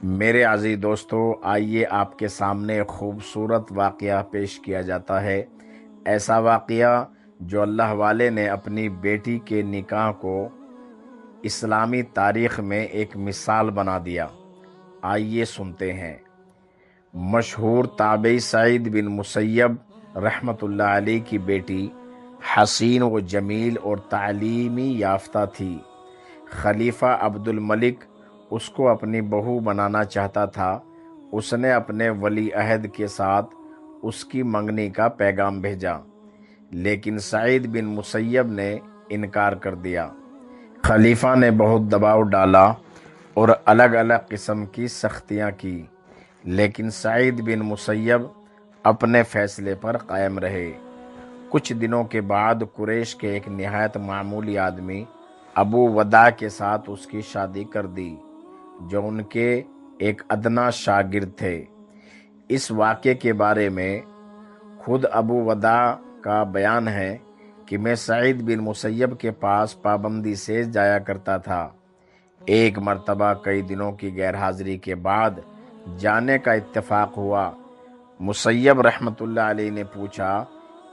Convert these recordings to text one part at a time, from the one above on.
میرے عزیز دوستو، آئیے آپ کے سامنے خوبصورت واقعہ پیش کیا جاتا ہے۔ ایسا واقعہ جو اللہ والے نے اپنی بیٹی کے نکاح کو اسلامی تاریخ میں ایک مثال بنا دیا۔ آئیے سنتے ہیں۔ مشہور تابعی سعید بن مسیب رحمۃ اللہ علیہ کی بیٹی حسین و جمیل اور تعلیمی یافتہ تھی۔ خلیفہ عبد الملک اس کو اپنی بہو بنانا چاہتا تھا۔ اس نے اپنے ولی عہد کے ساتھ اس کی منگنی کا پیغام بھیجا، لیکن سعید بن مسیب نے انکار کر دیا۔ خلیفہ نے بہت دباؤ ڈالا اور الگ الگ قسم کی سختیاں کی، لیکن سعید بن مسیب اپنے فیصلے پر قائم رہے۔ کچھ دنوں کے بعد قریش کے ایک نہایت معمولی آدمی ابو وداع کے ساتھ اس کی شادی کر دی، جو ان کے ایک ادنا شاگرد تھے۔ اس واقعے کے بارے میں خود ابو وداع کا بیان ہے کہ میں سعید بن مسیب کے پاس پابندی سے جایا کرتا تھا۔ ایک مرتبہ کئی دنوں کی غیر حاضری کے بعد جانے کا اتفاق ہوا۔ مسیب رحمۃ اللہ علیہ نے پوچھا،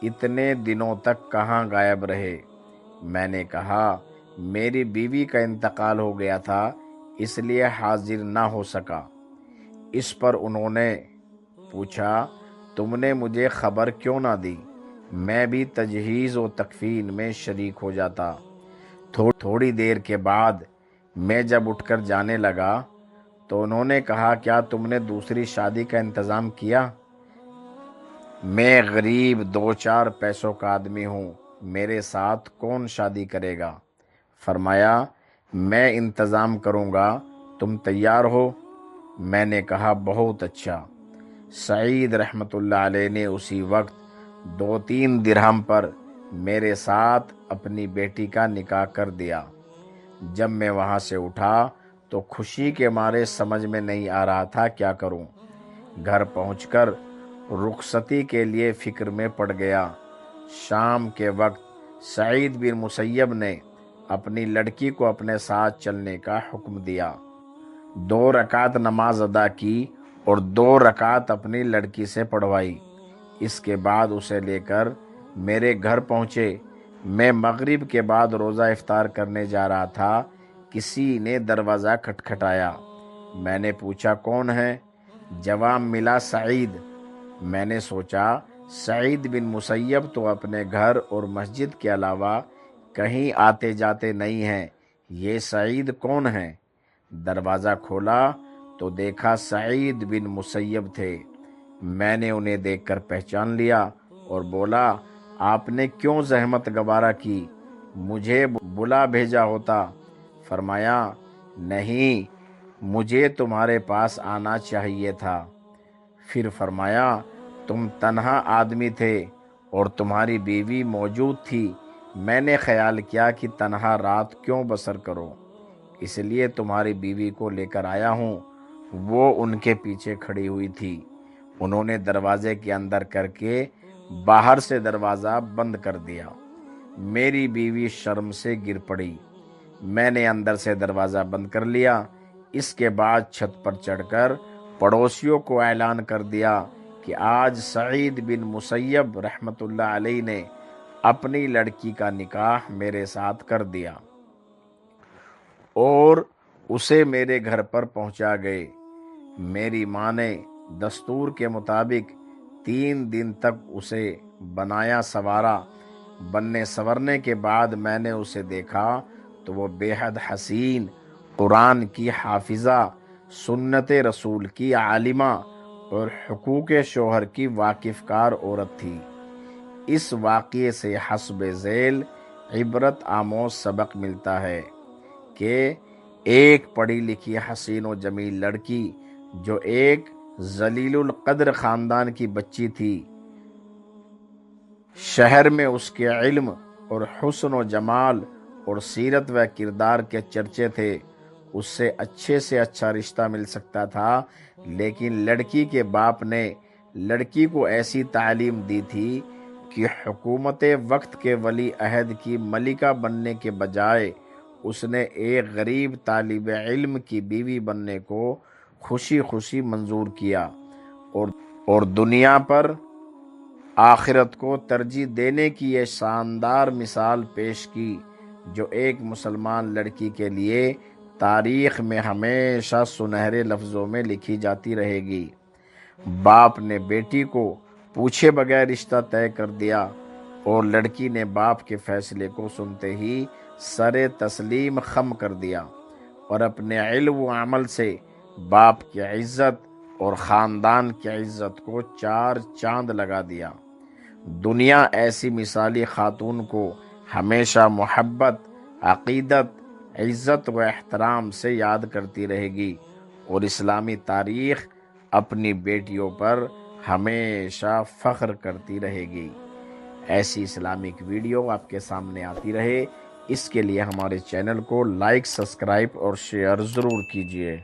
اتنے دنوں تک کہاں غائب رہے؟ میں نے کہا، میری بیوی کا انتقال ہو گیا تھا، اس لیے حاضر نہ ہو سکا۔ اس پر انہوں نے پوچھا، تم نے مجھے خبر کیوں نہ دی؟ میں بھی تجہیز و تکفین میں شریک ہو جاتا۔ تھوڑی دیر کے بعد میں جب اٹھ کر جانے لگا تو انہوں نے کہا، کیا تم نے دوسری شادی کا انتظام کیا؟ میں غریب دو چار پیسوں کا آدمی ہوں، میرے ساتھ کون شادی کرے گا؟ فرمایا، میں انتظام کروں گا، تم تیار ہو؟ میں نے کہا، بہت اچھا۔ سعید رحمۃ اللہ علیہ نے اسی وقت 2-3 درہم پر میرے ساتھ اپنی بیٹی کا نکاح کر دیا۔ جب میں وہاں سے اٹھا تو خوشی کے مارے سمجھ میں نہیں آ رہا تھا کیا کروں۔ گھر پہنچ کر رخصتی کے لیے فکر میں پڑ گیا۔ شام کے وقت سعید بن مسیب نے اپنی لڑکی کو اپنے ساتھ چلنے کا حکم دیا۔ 2 رکعت نماز ادا کی اور 2 رکعت اپنی لڑکی سے پڑھوائی۔ اس کے بعد اسے لے کر میرے گھر پہنچے۔ میں مغرب کے بعد روزہ افطار کرنے جا رہا تھا، کسی نے دروازہ کھٹکھٹایا۔ میں نے پوچھا، کون ہے؟ جواب ملا، سعید۔ میں نے سوچا، سعید بن مسیب تو اپنے گھر اور مسجد کے علاوہ کہیں آتے جاتے نہیں ہیں، یہ سعید کون ہیں؟ دروازہ کھولا تو دیکھا سعید بن مسیب تھے۔ میں نے انہیں دیکھ کر پہچان لیا اور بولا، آپ نے کیوں زحمت گوارا کی؟ مجھے بلا بھیجا ہوتا۔ فرمایا، نہیں، مجھے تمہارے پاس آنا چاہیے تھا۔ پھر فرمایا، تم تنہا آدمی تھے اور تمہاری بیوی موجود تھی، میں نے خیال کیا کہ تنہا رات کیوں بسر کرو، اس لیے تمہاری بیوی کو لے کر آیا ہوں۔ وہ ان کے پیچھے کھڑی ہوئی تھی۔ انہوں نے دروازے کے اندر کر کے باہر سے دروازہ بند کر دیا۔ میری بیوی شرم سے گر پڑی۔ میں نے اندر سے دروازہ بند کر لیا۔ اس کے بعد چھت پر چڑھ کر پڑوسیوں کو اعلان کر دیا کہ آج سعید بن مسیب رحمۃ اللہ علیہ نے اپنی لڑکی کا نکاح میرے ساتھ کر دیا اور اسے میرے گھر پر پہنچا گئے۔ میری ماں نے دستور کے مطابق 3 دن تک اسے بنایا سنوارا۔ بننے سنورنے کے بعد میں نے اسے دیکھا تو وہ بے حد حسین، قرآن کی حافظہ، سنت رسول کی عالمہ اور حقوق شوہر کی واقف کار عورت تھی۔ اس واقعے سے حسب ذیل عبرت آموز سبق ملتا ہے کہ ایک پڑھی لکھی حسین و جمیل لڑکی جو ایک ذلیل القدر خاندان کی بچی تھی، شہر میں اس کے علم اور حسن و جمال اور سیرت و کردار کے چرچے تھے، اس سے اچھا رشتہ مل سکتا تھا، لیکن لڑکی کے باپ نے لڑکی کو ایسی تعلیم دی تھی کہ حکومت وقت کے ولی عہد کی ملکہ بننے کے بجائے اس نے ایک غریب طالب علم کی بیوی بننے کو خوشی خوشی منظور کیا اور دنیا پر آخرت کو ترجیح دینے کی یہ شاندار مثال پیش کی جو ایک مسلمان لڑکی کے لیے تاریخ میں ہمیشہ سنہرے لفظوں میں لکھی جاتی رہے گی۔ باپ نے بیٹی کو پوچھے بغیر رشتہ طے کر دیا اور لڑکی نے باپ کے فیصلے کو سنتے ہی سر تسلیم خم کر دیا اور اپنے علم و عمل سے باپ کی عزت اور خاندان کی عزت کو چار چاند لگا دیا۔ دنیا ایسی مثالی خاتون کو ہمیشہ محبت، عقیدت، عزت و احترام سے یاد کرتی رہے گی اور اسلامی تاریخ اپنی بیٹیوں پر ہمیشہ فخر کرتی رہے گی۔ ایسی اسلامک ویڈیو آپ کے سامنے آتی رہے، اس کے لیے ہمارے چینل کو لائک، سبسکرائب اور شیئر ضرور کیجیے۔